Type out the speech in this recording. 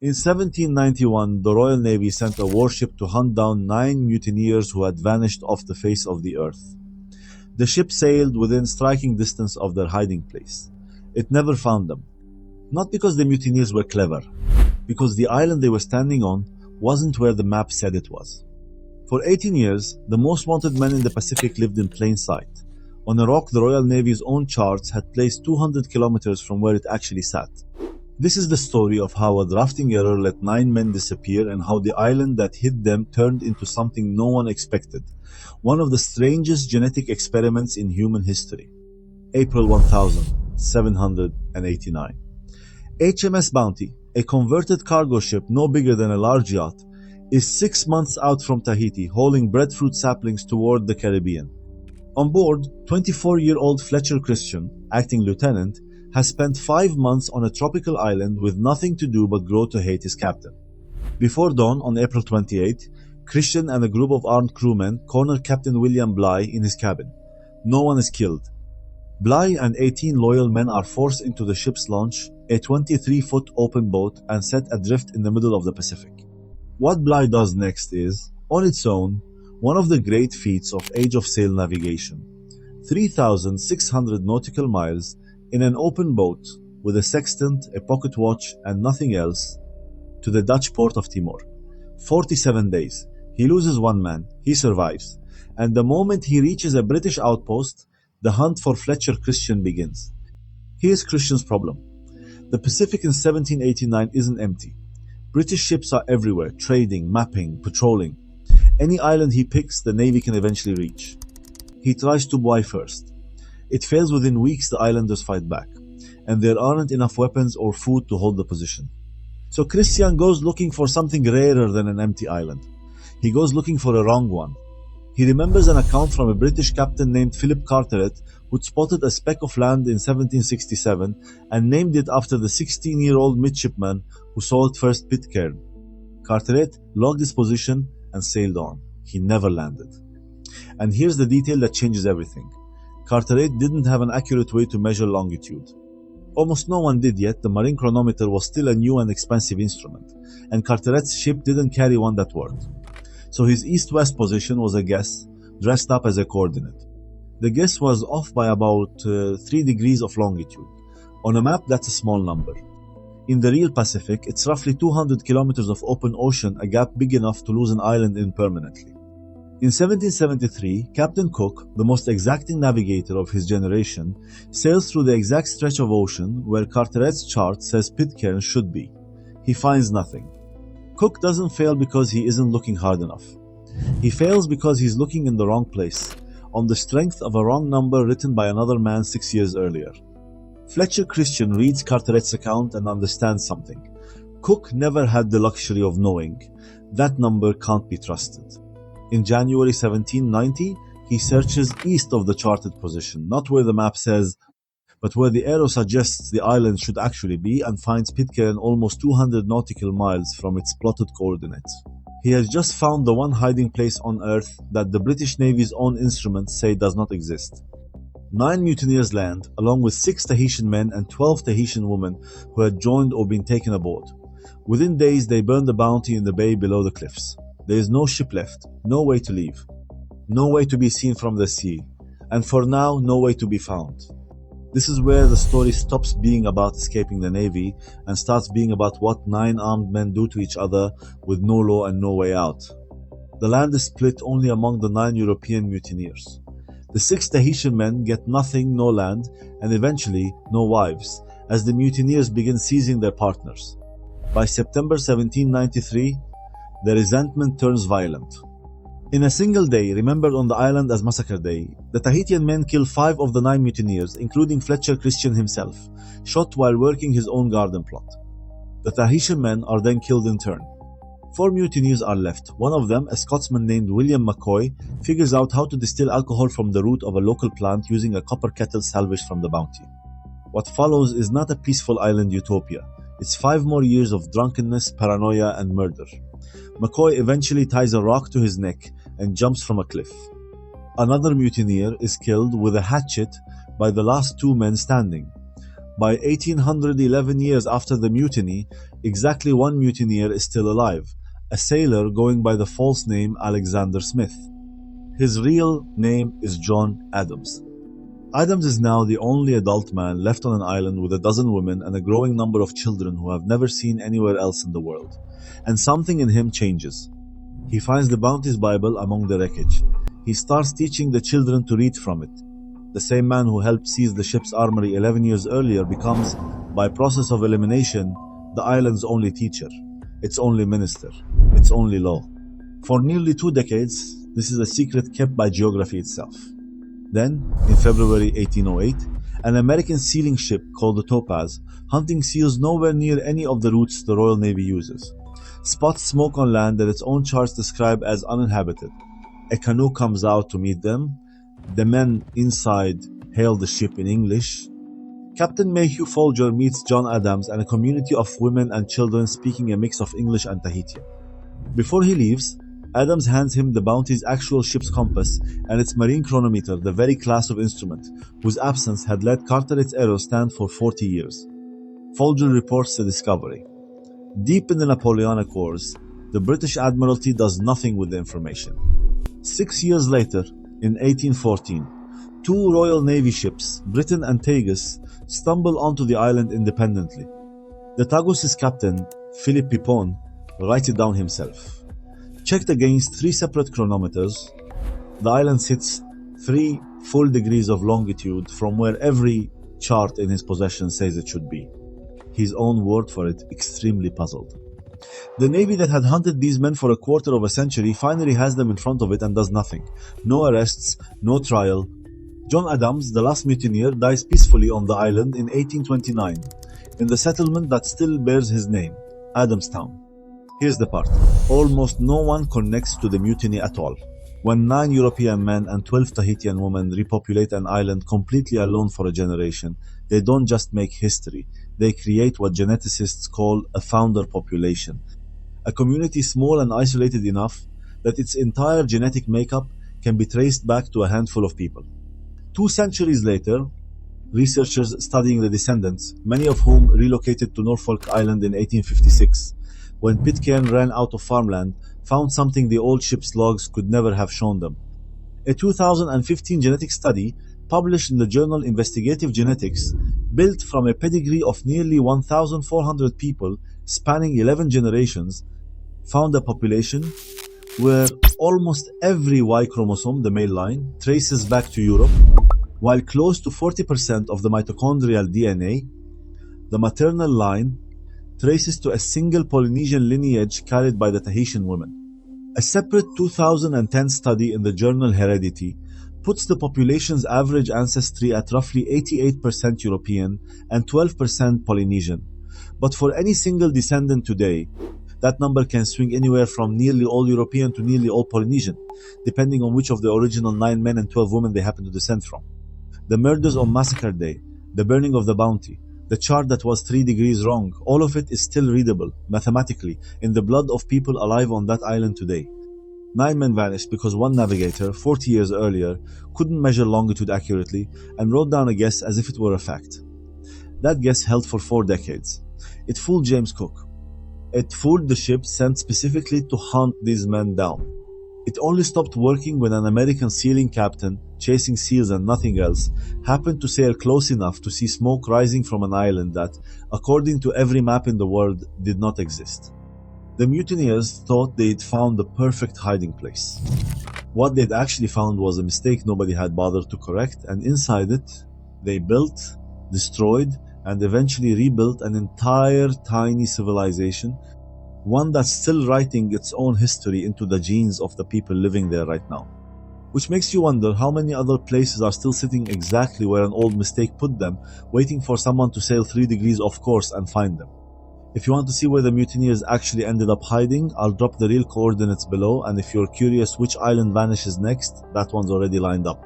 In 1791, the Royal Navy sent a warship to hunt down 9 mutineers who had vanished off the face of the earth. The ship sailed within striking distance of their hiding place. It never found them. Not because the mutineers were clever, because the island they were standing on wasn't where the map said it was. For 18 years, the most wanted men in the Pacific lived in plain sight, on a rock the Royal Navy's own charts had placed 200 kilometers from where it actually sat. This is the story of how a drafting error let 9 men disappear and how the island that hid them turned into something no one expected, one of the strangest genetic experiments in human history. April 1789. HMS Bounty, a converted cargo ship no bigger than a large yacht, is 6 months out from Tahiti hauling breadfruit saplings toward the Caribbean. On board, 24-year-old Fletcher Christian, acting lieutenant, has spent 5 months on a tropical island with nothing to do but grow to hate his captain. Before dawn on April 28, Christian and a group of armed crewmen corner Captain William Bligh in his cabin. No one is killed. Bligh and 18 loyal men are forced into the ship's launch, a 23-foot open boat, and set adrift in the middle of the Pacific. What Bligh does next is, on its own, one of the great feats of Age of Sail navigation. 3,600 nautical miles in an open boat with a sextant, a pocket watch, and nothing else to the Dutch port of Timor. 47 days. He loses 1 man. He survives. And the moment he reaches a British outpost, the hunt for Fletcher Christian begins. Here's Christian's problem. The Pacific in 1789 isn't empty. British ships are everywhere, trading, mapping, patrolling. Any island he picks, the Navy can eventually reach. He tries to buy first. It fails. Within weeks, the islanders fight back, and there aren't enough weapons or food to hold the position. So Christian goes looking for something rarer than an empty island. He goes looking for a wrong one. He remembers an account from a British captain named Philip Carteret who'd spotted a speck of land in 1767 and named it after the 16-year-old midshipman who saw it first, Pitcairn. Carteret logged his position and sailed on. He never landed. And here's the detail that changes everything. Carteret didn't have an accurate way to measure longitude. Almost no one did yet. The marine chronometer was still a new and expensive instrument, and Carteret's ship didn't carry one that worked. So his east-west position was a guess, dressed up as a coordinate. The guess was off by about 3 degrees of longitude. On a map, that's a small number. In the real Pacific, it's roughly 200 kilometers of open ocean, a gap big enough to lose an island in permanently. In 1773, Captain Cook, the most exacting navigator of his generation, sails through the exact stretch of ocean where Carteret's chart says Pitcairn should be. He finds nothing. Cook doesn't fail because he isn't looking hard enough. He fails because he's looking in the wrong place, on the strength of a wrong number written by another man 6 years earlier. Fletcher Christian reads Carteret's account and understands something. Cook never had the luxury of knowing. That number can't be trusted. In January 1790, he searches east of the charted position, not where the map says, but where the arrow suggests the island should actually be, and finds Pitcairn almost 200 nautical miles from its plotted coordinates. He has just found the one hiding place on Earth that the British Navy's own instruments say does not exist. 9 mutineers land, along with 6 Tahitian men and 12 Tahitian women who had joined or been taken aboard. Within days, they burn the Bounty in the bay below the cliffs. There is no ship left, no way to leave, no way to be seen from the sea, and for now, no way to be found. This is where the story stops being about escaping the Navy and starts being about what 9 armed men do to each other with no law and no way out. The land is split only among the 9 European mutineers. The 6 Tahitian men get nothing, no land, and eventually no wives, as the mutineers begin seizing their partners. By September 1793, the resentment turns violent. In a single day, remembered on the island as Massacre Day, the Tahitian men kill 5 of the 9 mutineers, including Fletcher Christian himself, shot while working his own garden plot. The Tahitian men are then killed in turn. 4 mutineers are left. One of them, a Scotsman named William McCoy, figures out how to distill alcohol from the root of a local plant using a copper kettle salvaged from the Bounty. What follows is not a peaceful island utopia. It's 5 more years of drunkenness, paranoia, and murder. McCoy eventually ties a rock to his neck and jumps from a cliff. Another mutineer is killed with a hatchet by the last 2 men standing. By 1811 years after the mutiny, exactly one mutineer is still alive, a sailor going by the false name Alexander Smith. His real name is John Adams. Adams is now the only adult man left on an island with a dozen women and a growing number of children who have never seen anywhere else in the world. And something in him changes. He finds the Bounty's Bible among the wreckage. He starts teaching the children to read from it. The same man who helped seize the ship's armory 11 years earlier becomes, by process of elimination, the island's only teacher, its only minister, its only law. For nearly 2 decades, this is a secret kept by geography itself. Then, in February 1808, an American sealing ship called the Topaz, hunting seals nowhere near any of the routes the Royal Navy uses, spots smoke on land that its own charts describe as uninhabited. A canoe comes out to meet them. The men inside hail the ship in English. Captain Mayhew Folger meets John Adams and a community of women and children speaking a mix of English and Tahitian. Before he leaves, Adams hands him the Bounty's actual ship's compass and its marine chronometer, the very class of instrument whose absence had let Carteret's Arrow stand for 40 years. Folger reports the discovery. Deep in the Napoleonic Wars, the British Admiralty does nothing with the information. 6 years later, in 1814, 2 Royal Navy ships, Britain and Tagus, stumble onto the island independently. The Tagus's captain, Philip Pipon, writes it down himself. Checked against 3 separate chronometers, the island sits 3 full degrees of longitude from where every chart in his possession says it should be. His own word for it, extremely puzzled. The Navy that had hunted these men for a quarter of a century finally has them in front of it and does nothing. No arrests, no trial. John Adams, the last mutineer, dies peacefully on the island in 1829, in the settlement that still bears his name, Adamstown. Here's the part. Almost no one connects to the mutiny at all. When 9 European men and 12 Tahitian women repopulate an island completely alone for a generation, they don't just make history, they create what geneticists call a founder population. A community small and isolated enough that its entire genetic makeup can be traced back to a handful of people. 2 centuries later, researchers studying the descendants, many of whom relocated to Norfolk Island in 1856, when Pitcairn ran out of farmland, found something the old ship's logs could never have shown them. A 2015 genetic study published in the journal Investigative Genetics, built from a pedigree of nearly 1,400 people spanning 11 generations, found a population where almost every Y chromosome, the male line, traces back to Europe, while close to 40% of the mitochondrial DNA, the maternal line, traces to a single Polynesian lineage carried by the Tahitian women. A separate 2010 study in the journal Heredity puts the population's average ancestry at roughly 88% European and 12% Polynesian. But for any single descendant today, that number can swing anywhere from nearly all European to nearly all Polynesian, depending on which of the original 9 men and 12 women they happen to descend from. The murders on Massacre Day, the burning of the Bounty, the chart that was 3 degrees wrong, all of it is still readable, mathematically, in the blood of people alive on that island today. 9 men vanished because one navigator, 40 years earlier, couldn't measure longitude accurately and wrote down a guess as if it were a fact. That guess held for 4 decades. It fooled James Cook. It fooled the ship sent specifically to hunt these men down. It only stopped working when an American sealing captain, chasing seals and nothing else, happened to sail close enough to see smoke rising from an island that, according to every map in the world, did not exist. The mutineers thought they'd found the perfect hiding place. What they'd actually found was a mistake nobody had bothered to correct, and inside it, they built, destroyed, and eventually rebuilt an entire tiny civilization, one that's still writing its own history into the genes of the people living there right now. Which makes you wonder how many other places are still sitting exactly where an old mistake put them, waiting for someone to sail 3 degrees off course and find them. If you want to see where the mutineers actually ended up hiding, I'll drop the real coordinates below, and if you're curious which island vanishes next, that one's already lined up.